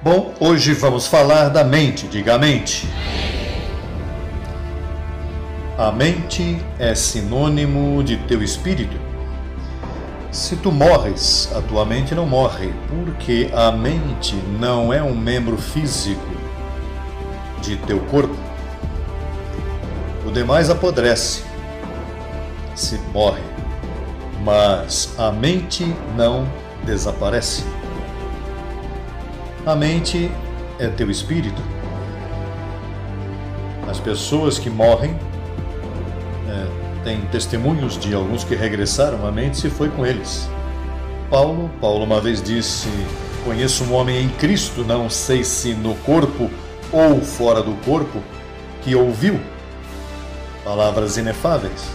Bom, hoje vamos falar da mente, diga a mente. A mente é sinônimo de teu espírito. Se tu morres, a tua mente não morre, porque a mente não é um membro físico de teu corpo. O demais apodrece, se morre, mas a mente não desaparece. A mente é teu espírito. As pessoas que morrem têm testemunhos de alguns que regressaram, a mente se foi com eles. Paulo uma vez disse: conheço um homem em Cristo, não sei se no corpo ou fora do corpo, que ouviu palavras inefáveis.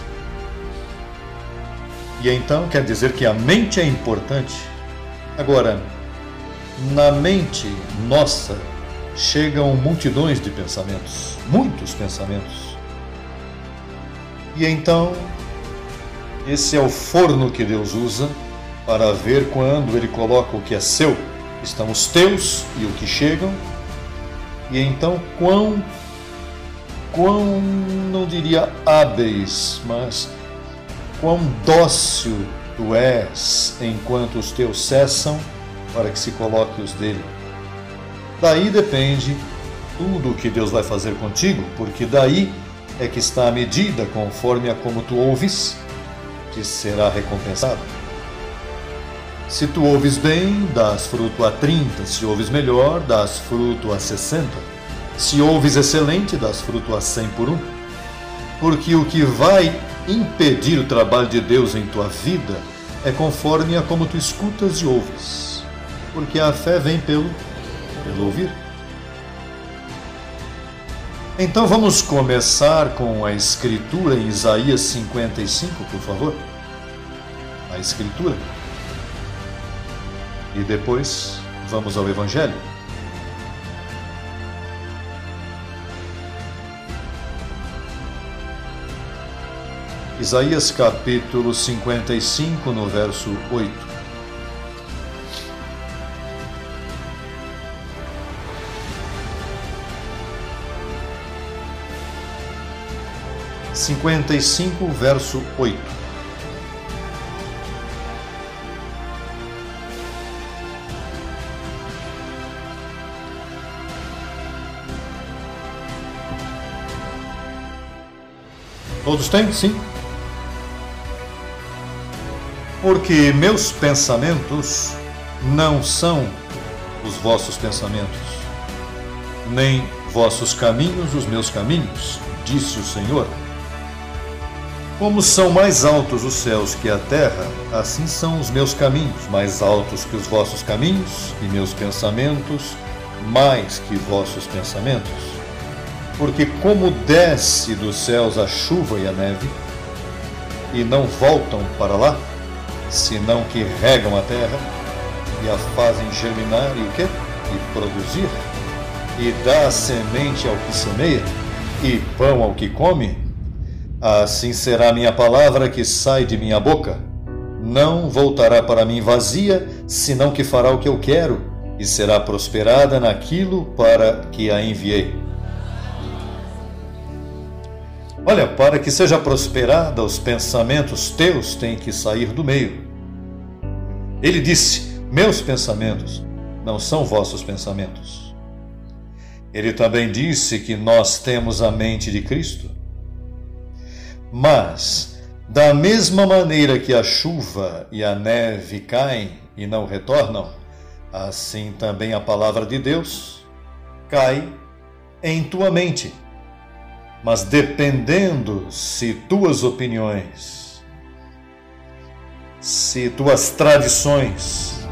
E então quer dizer que a mente é importante. Agora, na mente nossa chegam multidões de pensamentos, muitos pensamentos. E então, esse é o forno que Deus usa para ver quando Ele coloca o que é seu. Estão os teus e o que chegam. E então, quão não diria hábeis, mas quão dócil tu és enquanto os teus cessam, para que se coloque os dele. Daí depende tudo o que Deus vai fazer contigo, porque daí é que está a medida, conforme a como tu ouves, que será recompensado. Se tu ouves bem, dás fruto a 30, se ouves melhor, dás fruto a 60, se ouves excelente, dás fruto a 100 por 1. Porque o que vai impedir o trabalho de Deus em tua vida é conforme a como tu escutas e ouves. Porque a fé vem pelo ouvir. Então vamos começar com a escritura em Isaías 55, por favor. A escritura. E depois vamos ao Evangelho. Isaías capítulo 55, no verso 8. 55, verso 8. Todos têm? Sim. Porque meus pensamentos não são os vossos pensamentos, nem vossos caminhos os meus caminhos, disse o Senhor. Como são mais altos os céus que a terra, assim são os meus caminhos mais altos que os vossos caminhos, e meus pensamentos mais que vossos pensamentos. Porque como desce dos céus a chuva e a neve, e não voltam para lá, senão que regam a terra, e a fazem germinar, e o quê? E produzir, e dá semente ao que semeia, e pão ao que come, assim será a minha palavra que sai de minha boca. Não voltará para mim vazia, senão que fará o que eu quero, e será prosperada naquilo para que a enviei. Olha, para que seja prosperada, os pensamentos teus têm que sair do meio. Ele disse: meus pensamentos não são vossos pensamentos. Ele também disse que nós temos a mente de Cristo. Mas, da mesma maneira que a chuva e a neve caem e não retornam, assim também a palavra de Deus cai em tua mente. Mas dependendo se tuas opiniões, se tuas tradições,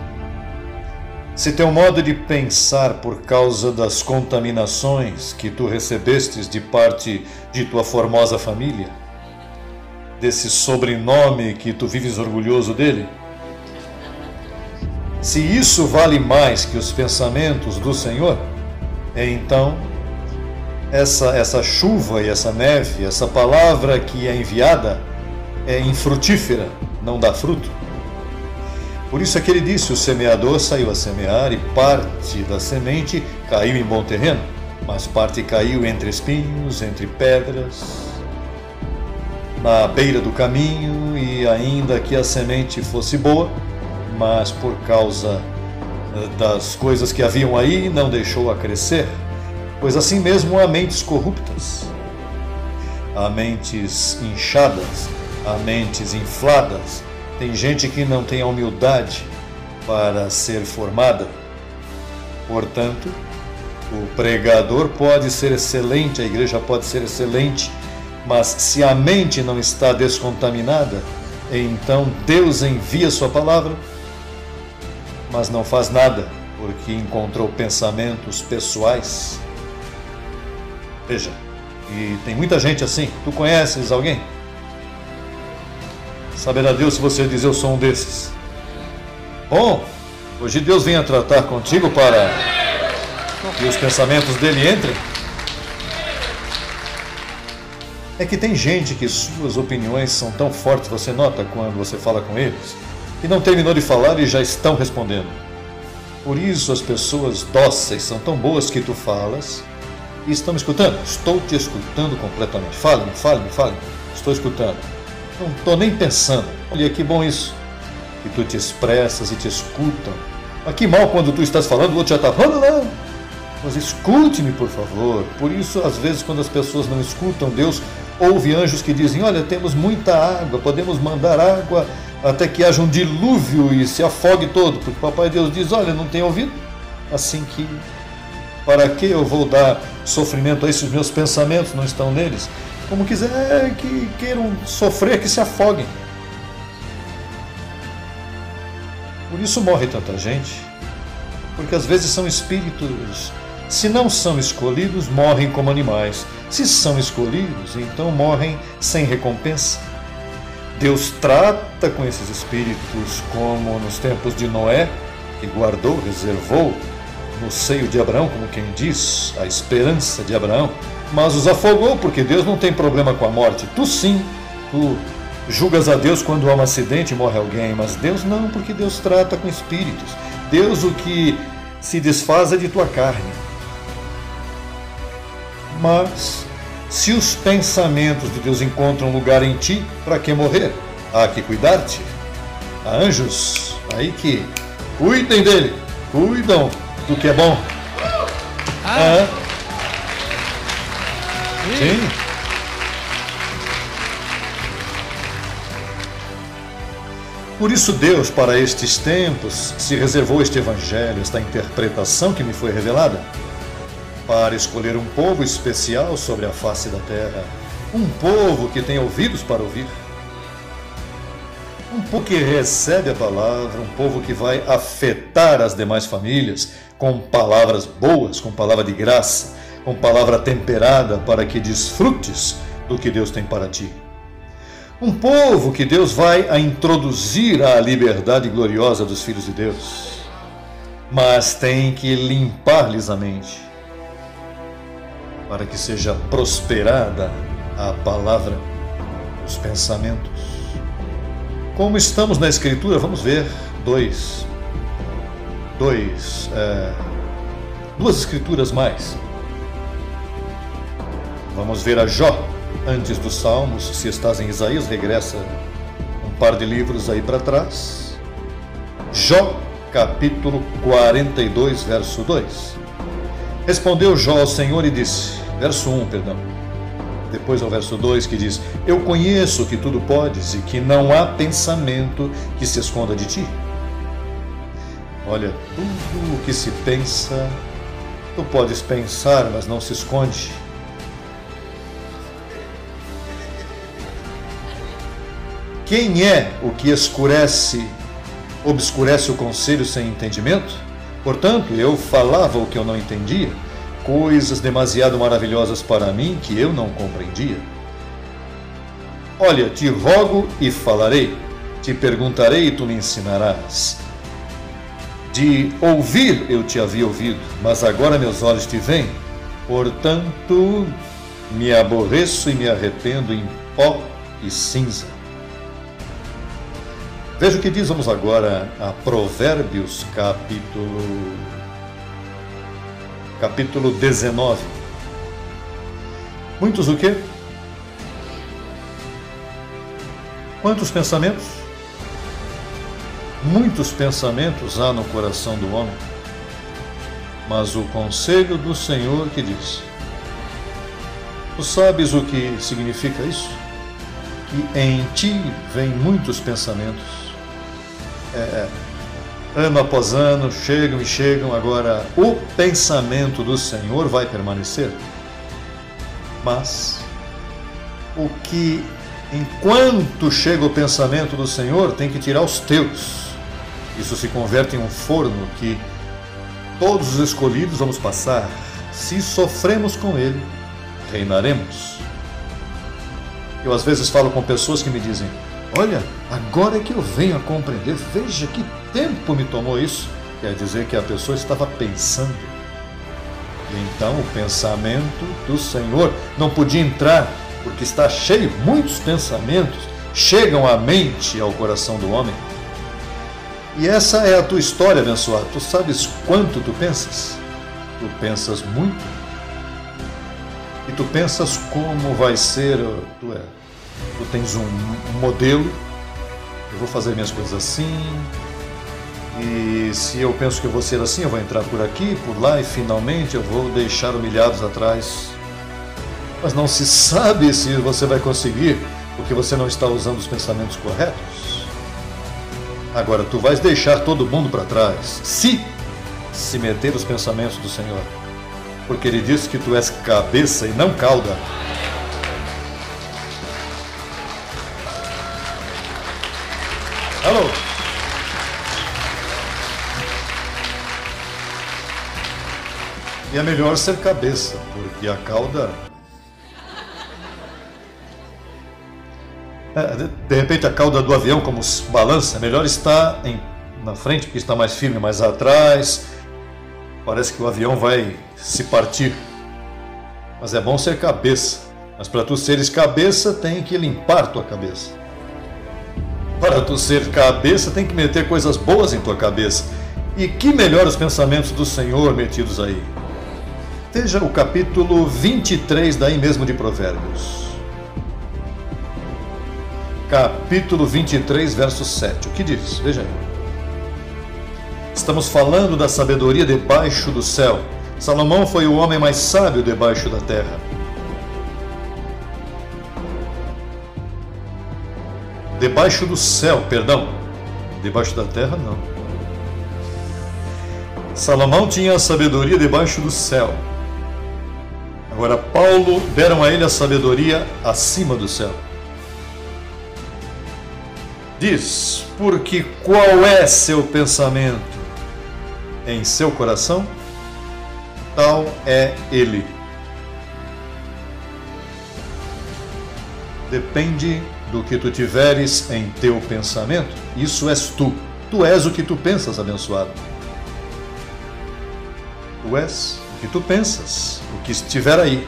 se teu modo de pensar por causa das contaminações que tu recebestes de parte de tua formosa família, desse sobrenome que tu vives orgulhoso dele, se isso vale mais que os pensamentos do Senhor, então essa chuva e essa neve, essa palavra que é enviada é infrutífera, não dá fruto. Por isso é que ele disse: o semeador saiu a semear, e parte da semente caiu em bom terreno, mas parte caiu entre espinhos, entre pedras, na beira do caminho, e ainda que a semente fosse boa, mas por causa das coisas que haviam aí, não deixou-a crescer. Pois assim mesmo há mentes corruptas, há mentes inchadas, há mentes infladas. Tem gente que não tem a humildade para ser formada. Portanto, o pregador pode ser excelente, a igreja pode ser excelente, mas se a mente não está descontaminada, então Deus envia sua palavra, mas não faz nada, porque encontrou pensamentos pessoais. Veja, e tem muita gente assim. Tu conheces alguém? Saberá Deus se você diz: eu sou um desses. Bom, hoje Deus venha tratar contigo para que os pensamentos dele entrem. É que tem gente que suas opiniões são tão fortes, você nota quando você fala com eles, que não terminou de falar e já estão respondendo. Por isso as pessoas dóceis são tão boas que tu falas e estão me escutando. Estou te escutando completamente. Fale-me, fale-me, fale-me. Estou escutando. Não estou nem pensando. Olha que bom isso, que tu te expressas e te escutam. Mas que mal quando tu estás falando, o outro já está falando, não. Mas escute-me, por favor. Por isso, às vezes, quando as pessoas não escutam, Deus ouve anjos que dizem: olha, temos muita água, podemos mandar água até que haja um dilúvio e se afogue todo. Porque o Papai Deus diz: olha, não tem ouvido? Assim que, para que eu vou dar sofrimento a esses meus pensamentos, não estão neles? Como quiser que queiram sofrer, que se afoguem. Por isso morre tanta gente, porque às vezes são espíritos, se não são escolhidos, morrem como animais. Se são escolhidos, então morrem sem recompensa. Deus trata com esses espíritos como nos tempos de Noé, que guardou, reservou no seio de Abraão, como quem diz, a esperança de Abraão, mas os afogou, porque Deus não tem problema com a morte. Tu sim, tu julgas a Deus quando há um acidente e morre alguém, mas Deus não, porque Deus trata com espíritos. Deus o que se desfaz é de tua carne. Mas se os pensamentos de Deus encontram lugar em ti, para que morrer? Há que cuidar-te. Há anjos aí que cuidem dele, cuidam do que é bom. Sim. Por isso Deus, para estes tempos, se reservou este evangelho, esta interpretação que me foi revelada, para escolher um povo especial sobre a face da terra, um povo que tem ouvidos para ouvir, um povo que recebe a palavra, um povo que vai afetar as demais famílias com palavras boas, com palavra de graça, com palavra temperada, para que desfrutes do que Deus tem para ti. Um povo que Deus vai a introduzir à liberdade gloriosa dos filhos de Deus, mas tem que limpar-lhes a mente, para que seja prosperada a palavra, os pensamentos. Como estamos na Escritura, vamos ver duas escrituras mais. Vamos ver a Jó, antes dos Salmos. Se estás em Isaías, regressa um par de livros aí para trás. Jó, capítulo 42, verso 2. Respondeu Jó ao Senhor e disse, verso 1, perdão. Depois ao verso 2 que diz: eu conheço que tudo podes e que não há pensamento que se esconda de ti. Olha, tudo o que se pensa, tu podes pensar, mas não se esconde. Quem é o que obscurece o conselho sem entendimento? Portanto, eu falava o que eu não entendia, coisas demasiado maravilhosas para mim que eu não compreendia. Olha, te rogo e falarei, te perguntarei e tu me ensinarás. De ouvir eu te havia ouvido, mas agora meus olhos te veem. Portanto, me aborreço e me arrependo em pó e cinza. Veja o que diz, vamos agora a Provérbios, capítulo 19. Muitos o quê? Quantos pensamentos? Muitos pensamentos há no coração do homem, mas o conselho do Senhor que diz. Tu sabes o que significa isso? Que em ti vêm muitos pensamentos. Ano após ano, chegam e chegam, agora o pensamento do Senhor vai permanecer. Mas o que, enquanto chega o pensamento do Senhor, tem que tirar os teus. Isso se converte em um forno que todos os escolhidos vamos passar. Se sofremos com ele, reinaremos. Eu às vezes falo com pessoas que me dizem: olha, agora é que eu venho a compreender, veja que tempo me tomou isso. Quer dizer que a pessoa estava pensando. E então o pensamento do Senhor não podia entrar, porque está cheio, muitos pensamentos chegam à mente, ao coração do homem. E essa é a tua história, abençoado. Tu sabes quanto tu pensas? Tu pensas muito. E tu pensas como vai ser. Tu tens um modelo. Eu vou fazer minhas coisas assim. E se eu penso que eu vou ser assim, eu vou entrar por aqui, por lá, e finalmente eu vou deixar humilhados atrás. Mas não se sabe se você vai conseguir, porque você não está usando os pensamentos corretos. Agora, tu vais deixar todo mundo para trás, se meter os pensamentos do Senhor. Porque Ele disse que tu és cabeça e não cauda. Alô? E é melhor ser cabeça, porque a cauda... De repente a cauda do avião como balança, é melhor estar na frente, porque está mais firme, mais atrás. Parece que o avião vai se partir. Mas é bom ser cabeça. Mas para tu seres cabeça, tem que limpar tua cabeça. Para tu ser cabeça, tem que meter coisas boas em tua cabeça. E que melhor os pensamentos do Senhor metidos aí. Veja o capítulo 23 daí mesmo de Provérbios. Capítulo 23, verso 7. O que diz? Veja aí. Estamos falando da sabedoria debaixo do céu. Salomão foi o homem mais sábio debaixo da terra. Debaixo do céu, perdão. Debaixo da terra, não. Salomão tinha a sabedoria debaixo do céu. Agora, Paulo deram a ele a sabedoria acima do céu. Diz, porque qual é seu pensamento em seu coração, tal é ele. Depende do que tu tiveres em teu pensamento, isso és tu. Tu és o que tu pensas, abençoado. Tu és o que tu pensas, o que estiver aí.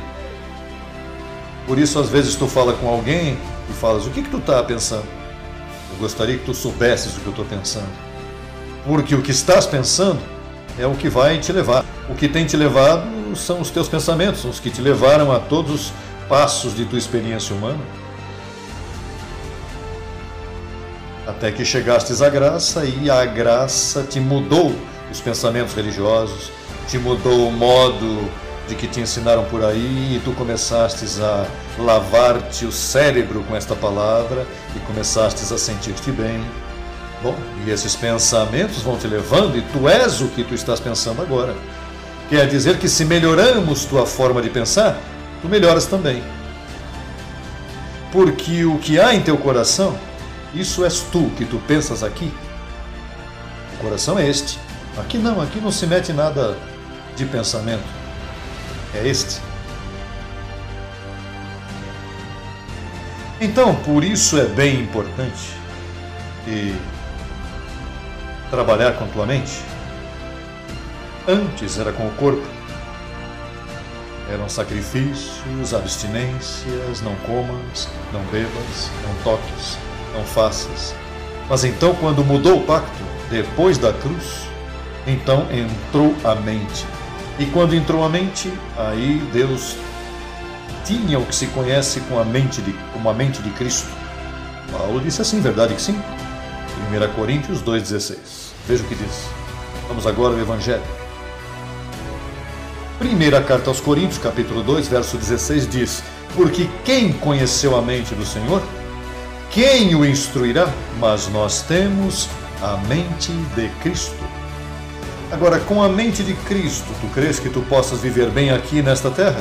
Por isso, às vezes, tu fala com alguém e falas, o que tu está pensando? Eu gostaria que tu soubesses o que eu estou pensando. Porque o que estás pensando é o que vai te levar. O que tem te levado são os teus pensamentos, são os que te levaram a todos os passos de tua experiência humana. Até que chegastes à graça e a graça te mudou os pensamentos religiosos, te mudou o modo de que te ensinaram por aí e tu começastes a lavar-te o cérebro com esta palavra e começastes a sentir-te bem. Bom, e esses pensamentos vão te levando e tu és o que tu estás pensando agora. Quer dizer que se melhoramos tua forma de pensar, tu melhoras também. Porque o que há em teu coração, isso és tu que tu pensas aqui. O coração é este. Aqui não se mete nada de pensamento. É este. Então, por isso é bem importante que trabalhar com tua mente. Antes era com o corpo. Eram sacrifícios, abstinências, não comas, não bebas, não toques, não faças. Mas então, quando mudou o pacto, depois da cruz, então entrou a mente. E quando entrou a mente, aí Deus tinha o que se conhece como a mente de Cristo. Paulo disse assim, verdade que sim? 1 Coríntios 2,16. Veja o que diz. Vamos agora ao Evangelho. Primeira carta aos Coríntios, capítulo 2, verso 16 diz: porque quem conheceu a mente do Senhor? Quem o instruirá? Mas nós temos a mente de Cristo. Agora, com a mente de Cristo, tu crês que tu possas viver bem aqui nesta terra?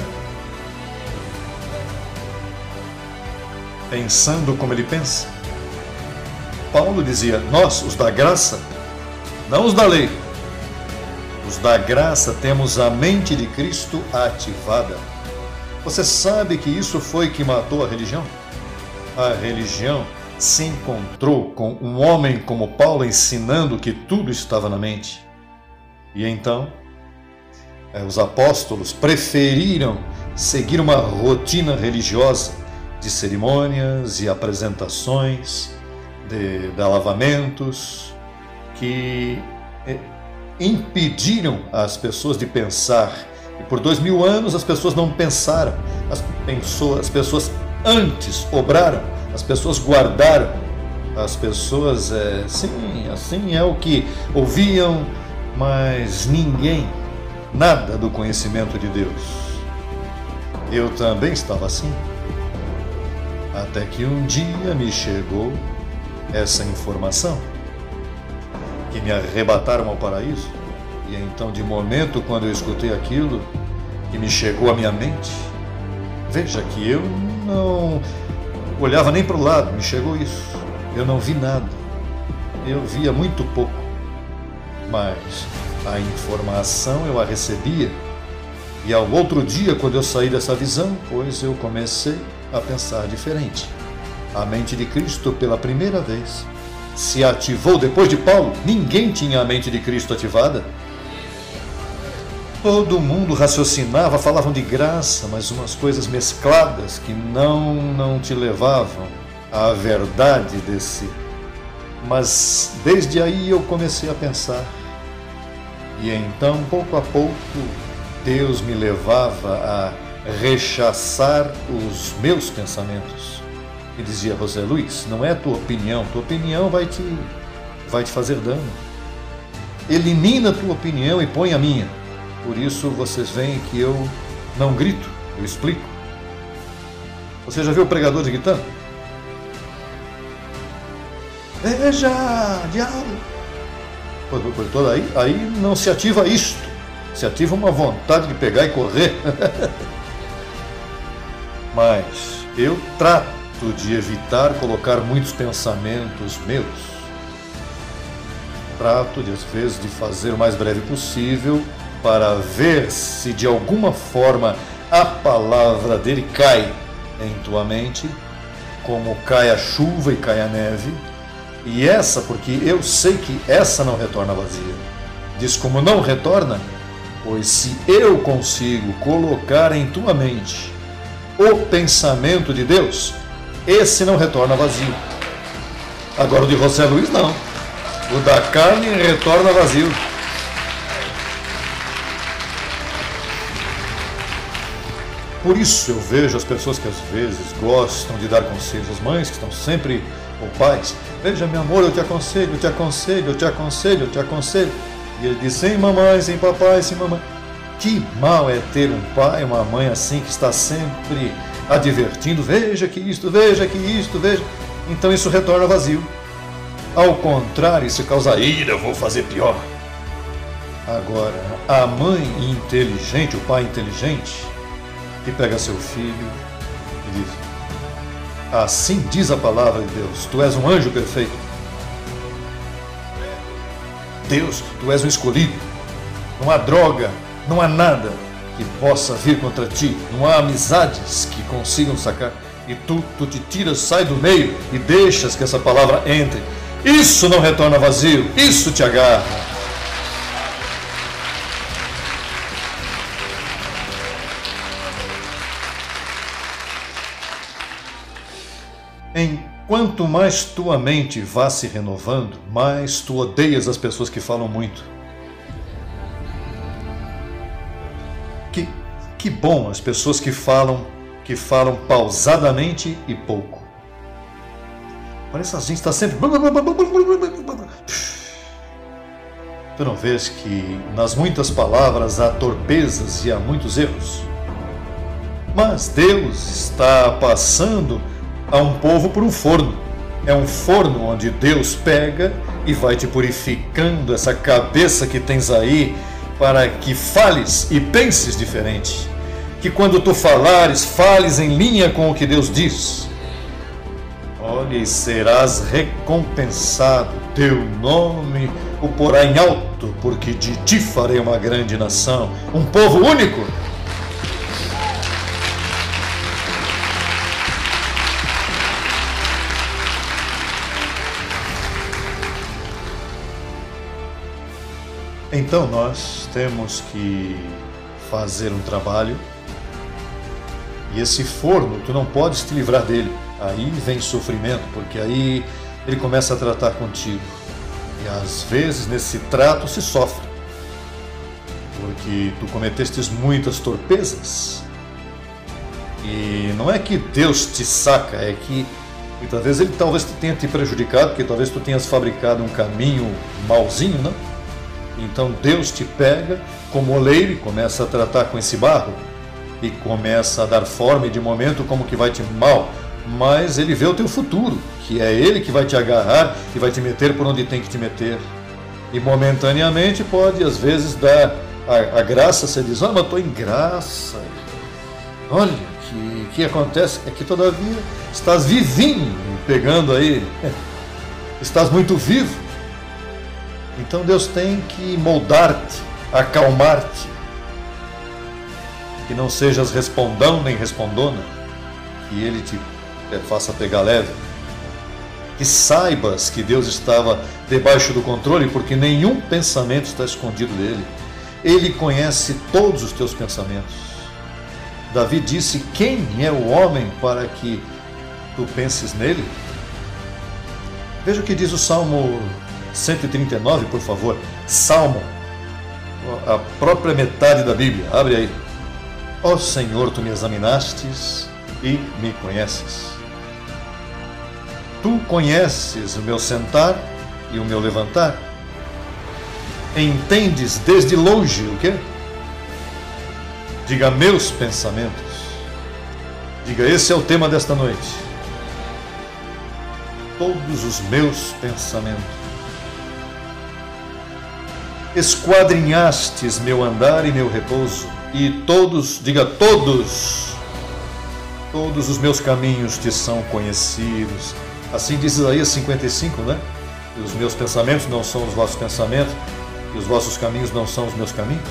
Pensando como ele pensa? Paulo dizia, nós, os da graça, não os da lei, os da graça temos a mente de Cristo ativada. Você sabe que isso foi que matou a religião? A religião se encontrou com um homem como Paulo ensinando que tudo estava na mente. E então, os apóstolos preferiram seguir uma rotina religiosa de cerimônias e apresentações, de lavamentos, que impediram as pessoas de pensar. E por 2000 anos as pessoas não pensaram, as pessoas antes obraram, as pessoas guardaram, as pessoas, sim, assim é o que ouviam, mas ninguém, nada do conhecimento de Deus. Eu também estava assim, até que um dia me chegou essa informação, que me arrebataram ao paraíso. E então, de momento, quando eu escutei aquilo, que me chegou à minha mente, veja que eu não olhava nem para o lado, me chegou isso. Eu não vi nada, eu via muito pouco, mas a informação eu a recebia. E ao outro dia, quando eu saí dessa visão, pois eu comecei a pensar diferente. A mente de Cristo, pela primeira vez, se ativou depois de Paulo. Ninguém tinha a mente de Cristo ativada. Todo mundo raciocinava, falavam de graça, mas umas coisas mescladas que não te levavam à verdade desse. Mas desde aí eu comecei a pensar. E então, pouco a pouco, Deus me levava a rechaçar os meus pensamentos. E dizia, José Luiz, não é tua opinião vai te fazer dano. Elimina a tua opinião e põe a minha. Por isso vocês veem que eu não grito, eu explico. Você já viu o pregador de guitarra? Veja, diabo! Por toda aí não se ativa isto, se ativa uma vontade de pegar e correr. Mas eu trato de evitar colocar muitos pensamentos meus. Trato, às vezes, de fazer o mais breve possível para ver se de alguma forma a palavra dele cai em tua mente, como cai a chuva e cai a neve. E essa, porque eu sei que essa não retorna vazia. Diz como não retorna, pois se eu consigo colocar em tua mente o pensamento de Deus, esse não retorna vazio. Agora o de José Luiz não. O da carne retorna vazio. Por isso eu vejo as pessoas que às vezes gostam de dar conselhos, as mães que estão sempre, ou pais, veja meu amor, eu te aconselho, eu te aconselho, eu te aconselho, eu te aconselho. E ele diz, sem mamãe, sem papai, sem mamãe. Que mal é ter um pai, uma mãe assim que está sempre advertindo, veja que isto, veja que isto, veja. Então isso retorna vazio. Ao contrário, isso causa ira, eu vou fazer pior. Agora, a mãe inteligente, o pai inteligente, que pega seu filho e diz, assim diz a palavra de Deus, tu és um anjo perfeito. Deus, tu és um escolhido. Não há droga, não há nada que possa vir contra ti. Não há amizades que consigam sacar. E tu te tiras, sai do meio e deixas que essa palavra entre. Isso não retorna vazio, isso te agarra. quanto mais tua mente vá se renovando, mais tu odeias as pessoas que falam muito. Que bom as pessoas que falam pausadamente e pouco. Parece que a gente está sempre... Tu não vês que nas muitas palavras há torpezas e há muitos erros? Mas Deus está passando a um povo por um forno. É um forno onde Deus pega e vai te purificando essa cabeça que tens aí, para que fales e penses diferente. Que quando tu falares, fales em linha com o que Deus diz. Olha, e serás recompensado. Teu nome o porá em alto, porque de ti farei uma grande nação, um povo único. Então nós temos que fazer um trabalho, e esse forno tu não podes te livrar dele. Aí vem sofrimento, porque aí ele começa a tratar contigo, e às vezes nesse trato se sofre, porque tu cometestes muitas torpezas. E não é que Deus te saca, é que muitas vezes ele talvez tenha te prejudicado, porque talvez tu tenhas fabricado um caminho malzinho, não? Então Deus te pega como oleiro e começa a tratar com esse barro, e começa a dar forma, e de momento como que vai te mal, mas ele vê o teu futuro, que é ele que vai te agarrar e vai te meter por onde tem que te meter. E momentaneamente pode às vezes dar a graça, você diz, mas estou em graça. Olha, que acontece é que todavia estás vivinho, pegando aí, estás muito vivo. Então Deus tem que moldar-te, acalmar-te, que não sejas respondão nem respondona, que Ele te faça pegar leve, que saibas que Deus estava debaixo do controle, porque nenhum pensamento está escondido dele. Ele conhece todos os teus pensamentos. Davi disse, quem é o homem para que tu penses nele? Veja o que diz o Salmo 139, por favor. Salmo, a própria metade da Bíblia, abre aí. Ó Senhor, tu me examinastes e me conheces. Tu conheces o meu sentar e o meu levantar. Entendes desde longe o quê? Diga meus pensamentos. Diga, esse é o tema desta noite. Todos os meus pensamentos. Esquadrinhastes meu andar e meu repouso, e todos, diga todos os meus caminhos te são conhecidos. Assim diz Isaías 55, né? E os meus pensamentos não são os vossos pensamentos, e os vossos caminhos não são os meus caminhos.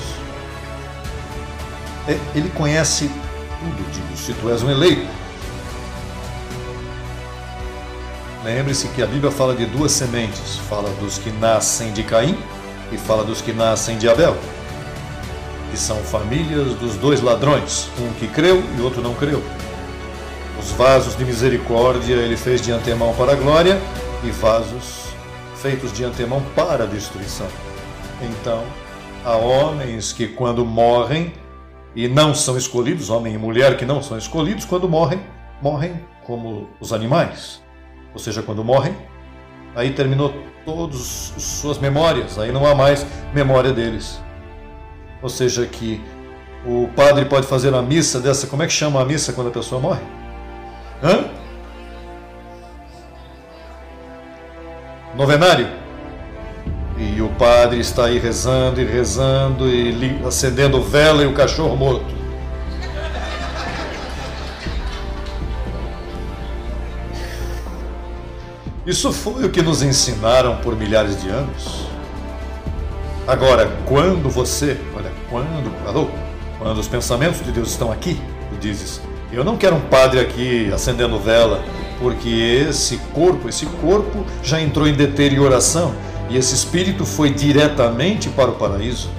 Ele conhece tudo, digo, se tu és um eleito. Lembre-se que a Bíblia fala de duas sementes, fala dos que nascem de Caim e fala dos que nascem de Abel, que são famílias dos dois ladrões, um que creu e outro não creu. Os vasos de misericórdia ele fez de antemão para a glória, e vasos feitos de antemão para a destruição. Então, há homens que quando morrem, e não são escolhidos, homem e mulher que não são escolhidos, quando morrem, morrem como os animais. Ou seja, quando morrem, aí terminou todas as suas memórias, aí não há mais memória deles. Ou seja, que o padre pode fazer a missa dessa, como é que chama a missa quando a pessoa morre? Novenário. E o padre está aí rezando e acendendo vela e o cachorro morto. Isso foi o que nos ensinaram por milhares de anos. Agora, quando os pensamentos de Deus estão aqui, tu dizes, eu não quero um padre aqui acendendo vela, porque esse corpo já entrou em deterioração, e esse espírito foi diretamente para o paraíso.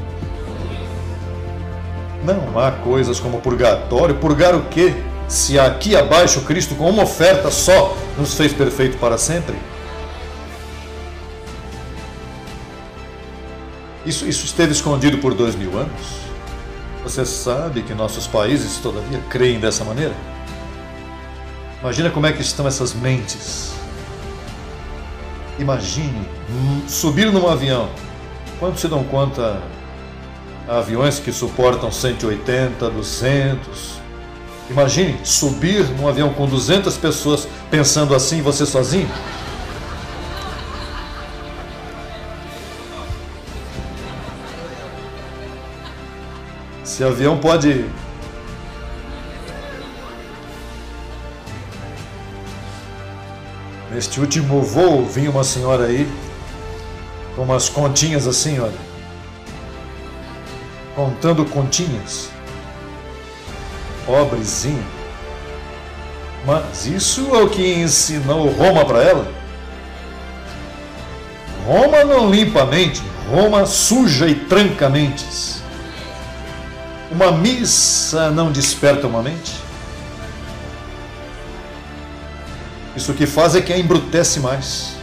Não há coisas como purgatório. Purgar o quê? se aqui abaixo Cristo, com uma oferta só, nos fez perfeito para sempre? Isso esteve escondido por 2000 anos? Você sabe que nossos países, todavia, creem dessa maneira? Imagina como é que estão essas mentes. Imagine subir num avião. Quantos se dão conta? Aviões que suportam 180, 200. Imagine subir num avião com 200 pessoas pensando assim, você sozinho. Esse avião pode... Neste último voo, vinha uma senhora aí, com umas continhas assim, olha. Contando continhas. Pobrezinha. Mas isso é o que ensinou Roma para ela? Roma não limpa a mente, Roma suja e tranca mentes. Uma missa não desperta uma mente? Isso que faz é que a embrutece mais.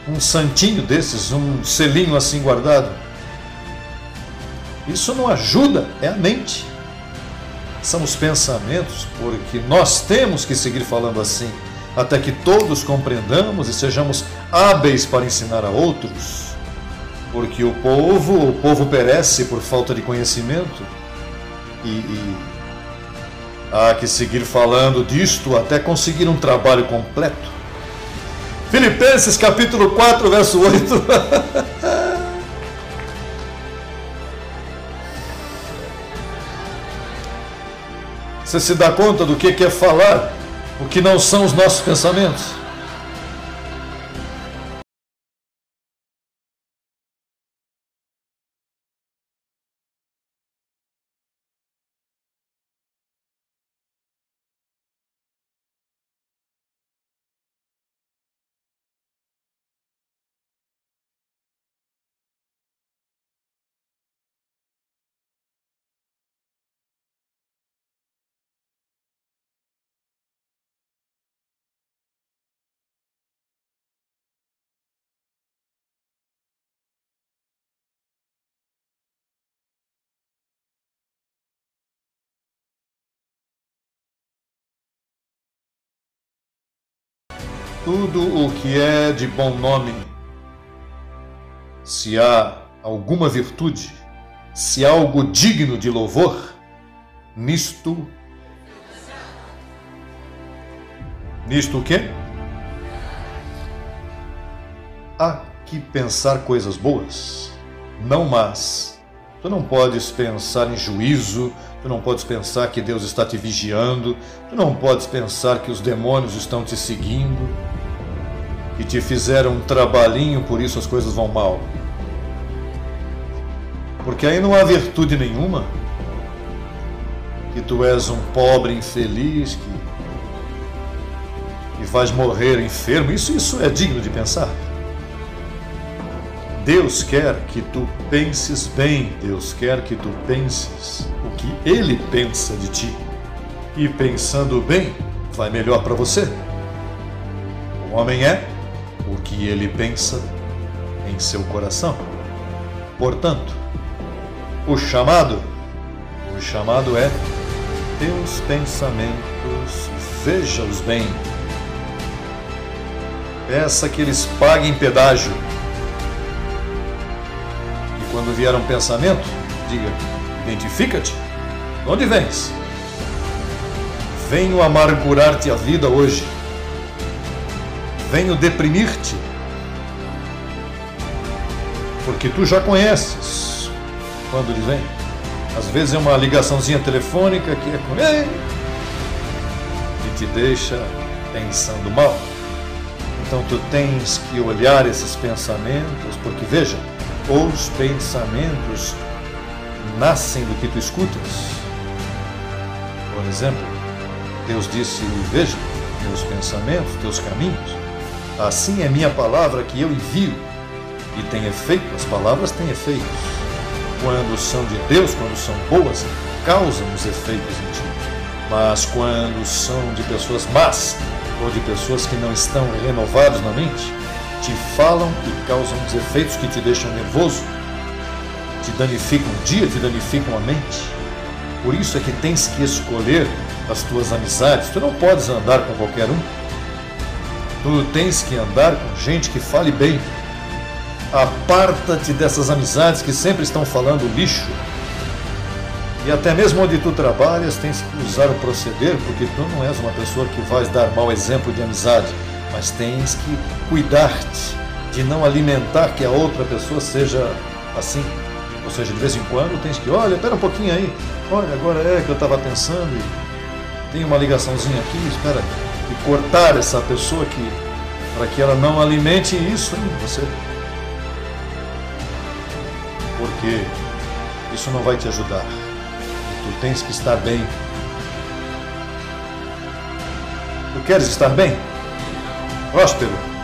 Um santinho desses, um selinho assim guardado, isso não ajuda, é a mente. São os pensamentos, porque nós temos que seguir falando assim, até que todos compreendamos e sejamos hábeis para ensinar a outros. Porque o povo perece por falta de conhecimento e há que seguir falando disto até conseguir um trabalho completo. Filipenses capítulo 4, verso 8. Você se dá conta do que é falar o que não são os nossos pensamentos? Tudo o que é de bom nome, se há alguma virtude, se há algo digno de louvor, nisto o quê? Há que pensar coisas boas, não más. Tu não podes pensar em juízo, tu não podes pensar que Deus está te vigiando, tu não podes pensar que os demônios estão te seguindo, que te fizeram um trabalhinho, por isso as coisas vão mal. Porque aí não há virtude nenhuma, que tu és um pobre infeliz, que vais morrer enfermo. Isso é digno de pensar. Deus quer que tu penses bem, Deus quer que tu penses o que Ele pensa de ti. E pensando bem, vai melhor para você. O homem é o que ele pensa em seu coração. Portanto, o chamado é: teus pensamentos, veja-os bem. Peça que eles paguem pedágio. E quando vier um pensamento, diga: identifica-te. De onde vens? Venho amargurar-te a vida hoje. Venho deprimir-te. Porque tu já conheces quando ele vem. Às vezes é uma ligaçãozinha telefônica que é com ele e te deixa pensando mal. Então tu tens que olhar esses pensamentos, porque veja, os pensamentos nascem do que tu escutas. Por exemplo, Deus disse: veja, meus pensamentos, teus caminhos, assim é minha palavra que eu envio, e tem efeito. As palavras têm efeitos. Quando são de Deus, quando são boas, causam os efeitos em ti. Mas quando são de pessoas más ou de pessoas que não estão renovadas na mente, te falam e causam desefeitos que te deixam nervoso, te danificam o dia, te danificam a mente. Por isso é que tens que escolher as tuas amizades. Tu não podes andar com qualquer um. Tu tens que andar com gente que fale bem. Aparta-te dessas amizades que sempre estão falando lixo. E até mesmo onde tu trabalhas, tens que usar o proceder, porque tu não és uma pessoa que vais dar mau exemplo de amizade, mas tens que cuidar-te de não alimentar que a outra pessoa seja assim. Ou seja, de vez em quando tens que, olha, espera um pouquinho aí, olha, agora é que eu estava pensando e tem uma ligaçãozinha aqui, espera, e cortar essa pessoa para que ela não alimente isso em você. Porque isso não vai te ajudar. Tu tens que estar bem. Tu queres estar bem? Próspero.